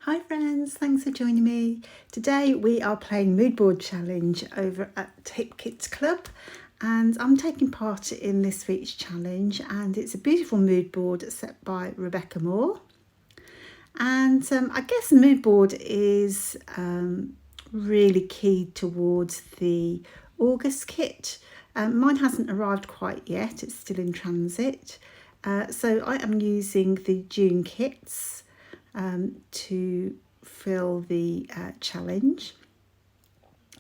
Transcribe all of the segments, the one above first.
Hi friends, thanks for joining me. Today we are playing Mood Board Challenge over at Hip Kids Club, and I'm taking part in this week's challenge, and it's a beautiful mood board set by Rebecca Moore. And I guess the mood board is really key towards the August kit. Mine hasn't arrived quite yet, it's still in transit. So I am using the June kits to fill the challenge.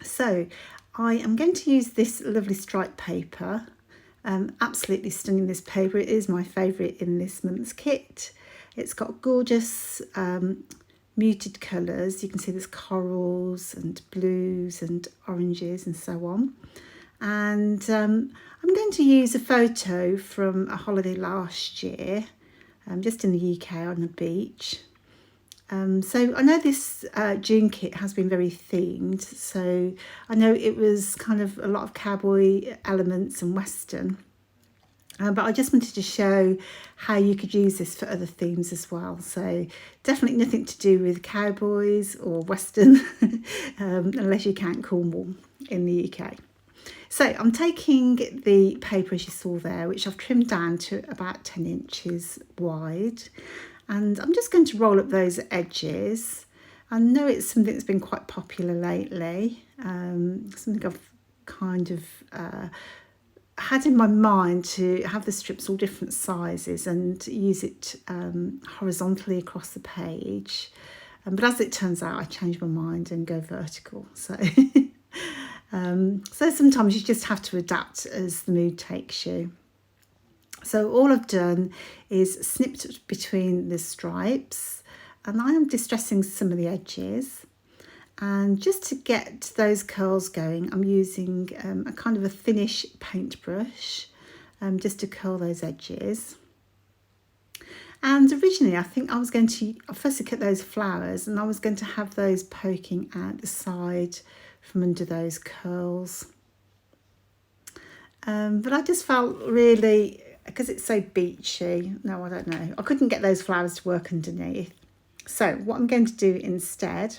So I am going to use this lovely striped paper. Absolutely stunning, this paper. It is my favourite in this month's kit. It's got gorgeous muted colours. You can see there's corals and blues and oranges and so on. And I'm going to use a photo from a holiday last year, just in the UK on the beach. So I know this June kit has been very themed, so I know it was kind of a lot of cowboy elements and western, but I just wanted to show how you could use this for other themes as well. So definitely nothing to do with cowboys or western, unless you count Cornwall in the UK. So I'm taking the paper as you saw there, which I've trimmed down to about 10 inches wide. And I'm just going to roll up those edges. I know it's something that's been quite popular lately, something I've kind of had in my mind to have the strips all different sizes and use it horizontally across the page. But as it turns out, I changed my mind and go vertical. So, so sometimes you just have to adapt as the mood takes you. So all I've done is snipped between the stripes, and I am distressing some of the edges. And just to get those curls going, I'm using a kind of a thinnish paintbrush just to curl those edges. And originally I think I was going to firstly cut those flowers, and I was going to have those poking out the side from under those curls. But I just felt really, because it's so beachy, no, I don't know, I couldn't get those flowers to work underneath. So what I'm going to do instead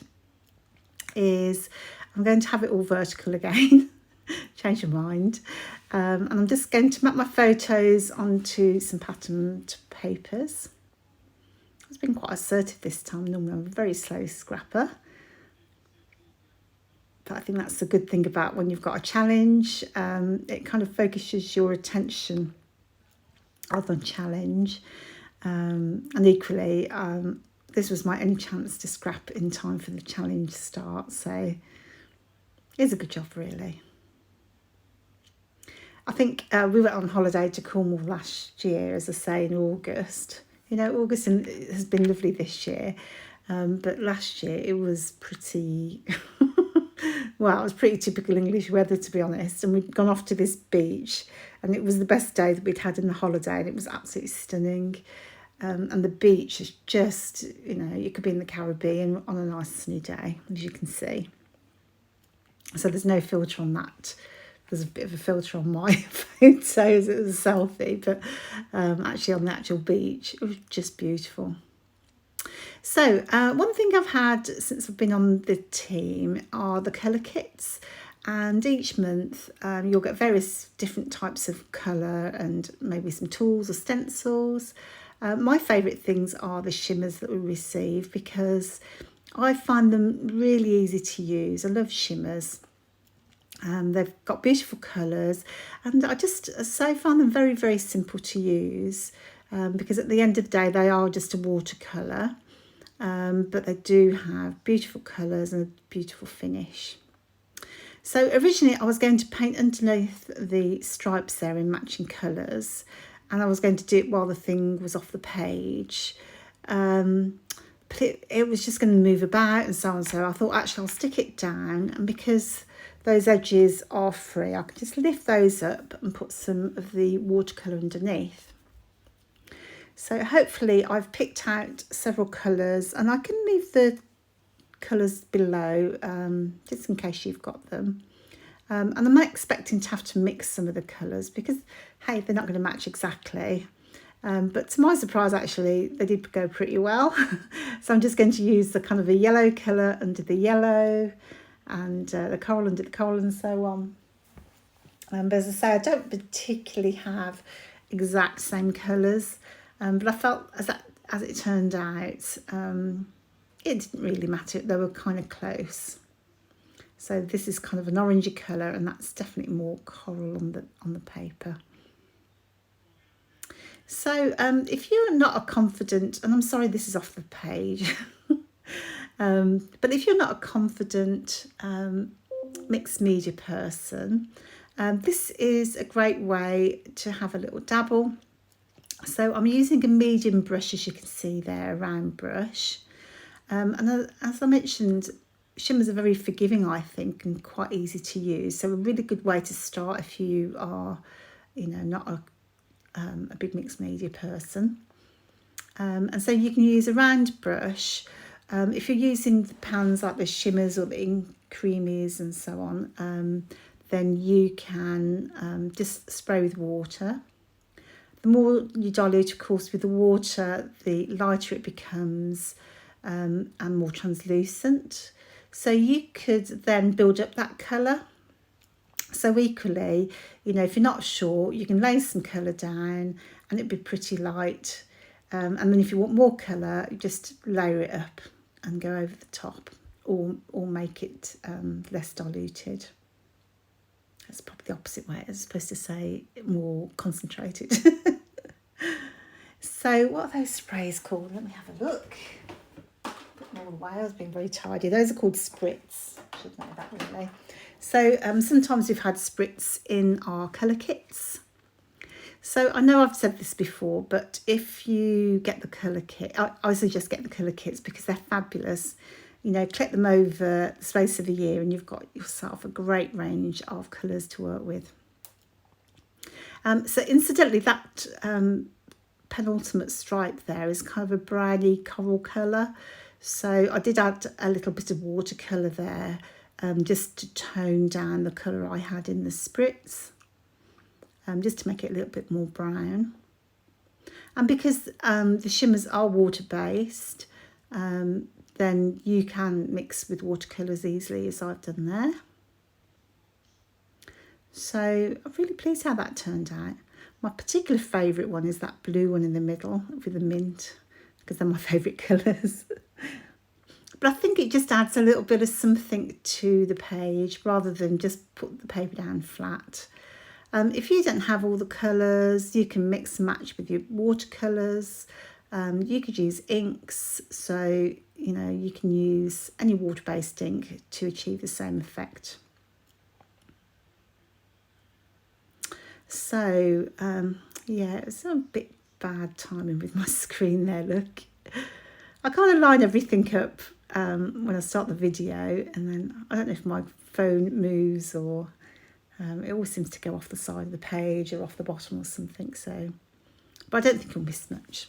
is I'm going to have it all vertical again, change my mind, and I'm just going to map my photos onto some patterned papers. It's been quite assertive this time. Normally I'm a very slow scrapper, but I think that's the good thing about when you've got a challenge. It kind of focuses your attention on the challenge, and equally this was my only chance to scrap in time for the challenge start, so it's a good job really. I think we went on holiday to Cornwall last year, as I say, in August. You know, August has been lovely this year, but last year it was pretty well, it was pretty typical English weather, to be honest, and we'd gone off to this beach, and it was the best day that we'd had in the holiday, and it was absolutely stunning. And the beach is just, you know, you could be in the Caribbean on a nice sunny day, as you can see. So there's no filter on that. There's a bit of a filter on my photos. It was a selfie, but actually on the actual beach, it was just beautiful. So one thing I've had since I've been on the team are the colour kits, and each month you'll get various different types of colour and maybe some tools or stencils. My favourite things are the shimmers that we receive, because I find them really easy to use. I love shimmers. They've got beautiful colours, and I just so find them very, very simple to use, because at the end of the day they are just a watercolour, but they do have beautiful colours and a beautiful finish. So originally I was going to paint underneath the stripes there in matching colours, and I was going to do it while the thing was off the page, but it was just going to move about and so on. So I thought, actually I'll stick it down, and because those edges are free, I can just lift those up and put some of the watercolour underneath. So hopefully I've picked out several colours, and I can leave the colours below just in case you've got them. And I'm not expecting to have to mix some of the colours, because hey, they're not going to match exactly. But to my surprise, actually, they did go pretty well. So I'm just going to use the kind of a yellow colour under the yellow, and the coral under the coral, and so on. But as I say, I don't particularly have exact same colours, but I felt as it turned out, it didn't really matter. They were kind of close. So this is kind of an orangey colour, and that's definitely more coral on the paper. So if you're not a confident, and I'm sorry this is off the page, but if you're not a confident mixed media person, this is a great way to have a little dabble. So I'm using a medium brush, as you can see there, a round brush. And as I mentioned, shimmers are very forgiving, I think, and quite easy to use. So a really good way to start if you are, not a big mixed media person. And so you can use a round brush. If you're using the pans like the shimmers or the ink creamies and so on, then you can just spray with water. The more you dilute, of course, with the water, the lighter it becomes and more translucent. So you could then build up that colour. So equally, if you're not sure, you can lay some colour down and it'd be pretty light. And then if you want more colour, you just layer it up and go over the top, or make it less diluted. That's probably the opposite way. I was supposed to say more concentrated. So what are those sprays called? Let me have a look. Put them all away. I was being very tidy. Those are called spritz. I should know that really. So sometimes we've had spritz in our colour kits. So I know I've said this before, but if you get the colour kit, I suggest get the colour kits because they're fabulous. Collect them over the space of a year and you've got yourself a great range of colours to work with. So incidentally, that penultimate stripe there is kind of a browny coral colour. So I did add a little bit of watercolour there, just to tone down the colour I had in the spritz, just to make it a little bit more brown. And because the shimmers are water-based, then you can mix with watercolours easily, as I've done there. So I'm really pleased how that turned out. My particular favourite one is that blue one in the middle with the mint, because they're my favourite colours. But I think it just adds a little bit of something to the page rather than just put the paper down flat. If you don't have all the colours, you can mix and match with your watercolours. You could use inks, so you can use any water-based ink to achieve the same effect. So yeah, it's a bit bad timing with my screen there, look. I kind of line everything up when I start the video, and then I don't know if my phone moves or it always seems to go off the side of the page or off the bottom or something. But I don't think you'll miss much.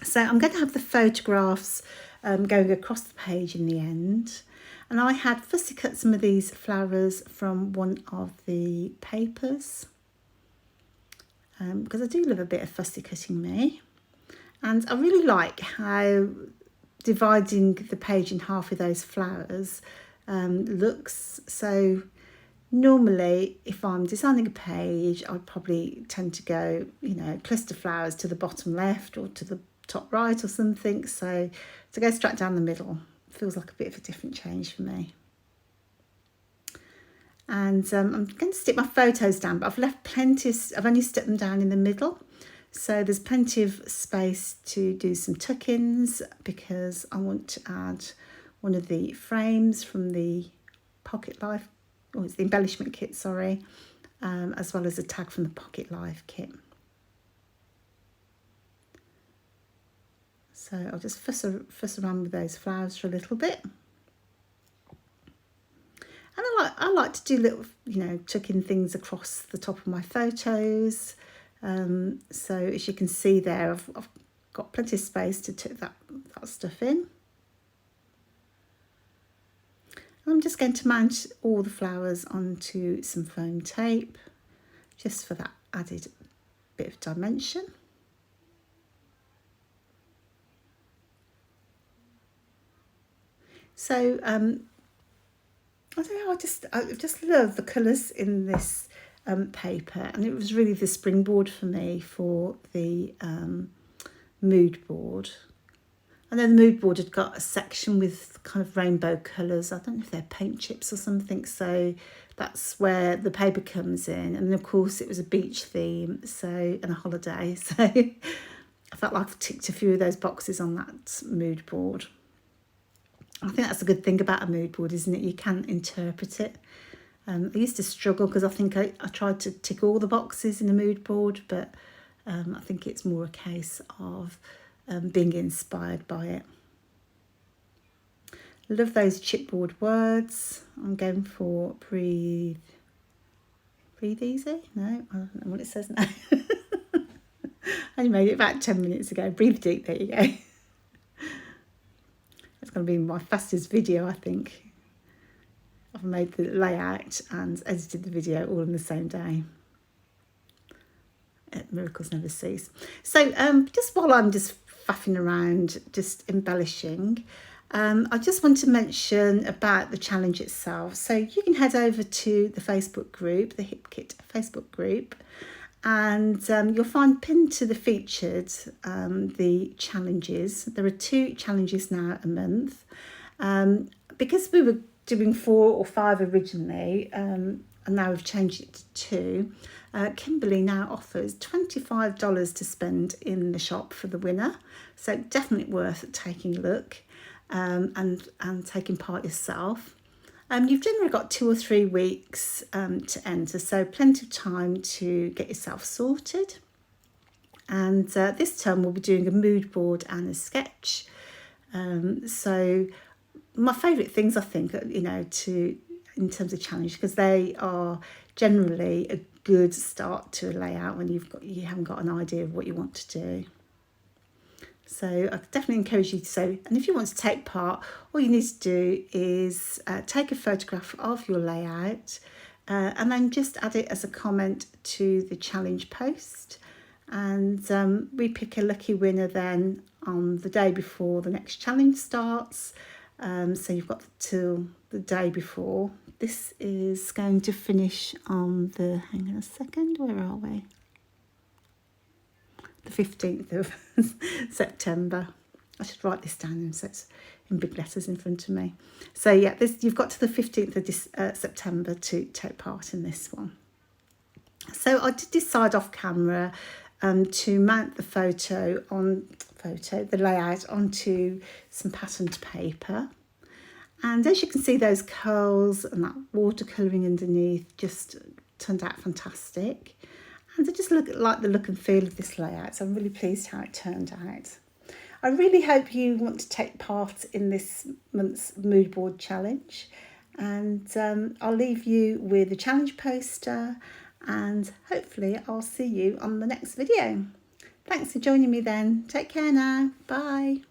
So I'm going to have the photographs going across the page in the end. And I had fussy cut some of these flowers from one of the papers, because I do love a bit of fussy cutting me. And I really like how dividing the page in half with those flowers looks. So normally if I'm designing a page, I'd probably tend to go, cluster flowers to the bottom left or to the top right or something. So to go straight down the middle feels like a bit of a different change for me. And I'm going to stick my photos down, but I've left plenty, I've only stuck them down in the middle. So there's plenty of space to do some tuck-ins because I want to add one of the frames from the Pocket Life, or it's the embellishment kit, sorry, as well as a tag from the Pocket Life kit. So I'll just fuss around with those flowers for a little bit. And I like to do little, tuck in things across the top of my photos. So as you can see there, I've got plenty of space to tuck that stuff in. And I'm just going to mount all the flowers onto some foam tape, just for that added bit of dimension. So I don't know, I just love the colours in this paper, and it was really the springboard for me for the mood board. And then the mood board had got a section with kind of rainbow colours. I don't know if they're paint chips or something, so that's where the paper comes in. And of course it was a beach theme, so, and a holiday, so I felt like I've ticked a few of those boxes on that mood board. I think that's a good thing about a mood board, isn't it? You can interpret it. I used to struggle because I think I tried to tick all the boxes in a mood board, but I think it's more a case of being inspired by it. Love those chipboard words. I'm going for breathe. Breathe easy? No, I don't know what it says now. I made it about 10 minutes ago. Breathe deep, there you go. It's going to be my fastest video, I think. I've made the layout and edited the video all in the same day. Miracles never cease. So just while I'm just faffing around, just embellishing, I just want to mention about the challenge itself. So you can head over to the Facebook group, the Hip Kit Facebook group, and you'll find pinned to the featured the challenges. There are 2 challenges now a month. Because we were doing 4 or 5 originally, and now we've changed it to 2, Kimberly now offers $25 to spend in the shop for the winner. So definitely worth taking a look and taking part yourself. You've generally got 2 or 3 weeks to enter, so plenty of time to get yourself sorted. And this term we'll be doing a mood board and a sketch. So my favourite things, I think, in terms of challenge, because they are generally a good start to a layout when you haven't got an idea of what you want to do. So I definitely encourage you to. So, and if you want to take part, all you need to do is take a photograph of your layout and then just add it as a comment to the challenge post. And we pick a lucky winner then on the day before the next challenge starts. So you've got till the day before. This is going to finish on the, hang on a second, where are we? The 15th of September. I should write this down so it's in big letters in front of me. So yeah, you've got to the 15th of September to take part in this one. So I did decide off camera to mount the layout onto some patterned paper. And as you can see, those curls and that watercolouring underneath just turned out fantastic. And I just like the look and feel of this layout, so I'm really pleased how it turned out. I really hope you want to take part in this month's mood board challenge. And I'll leave you with the challenge poster, and hopefully I'll see you on the next video. Thanks for joining me then. Take care now. Bye.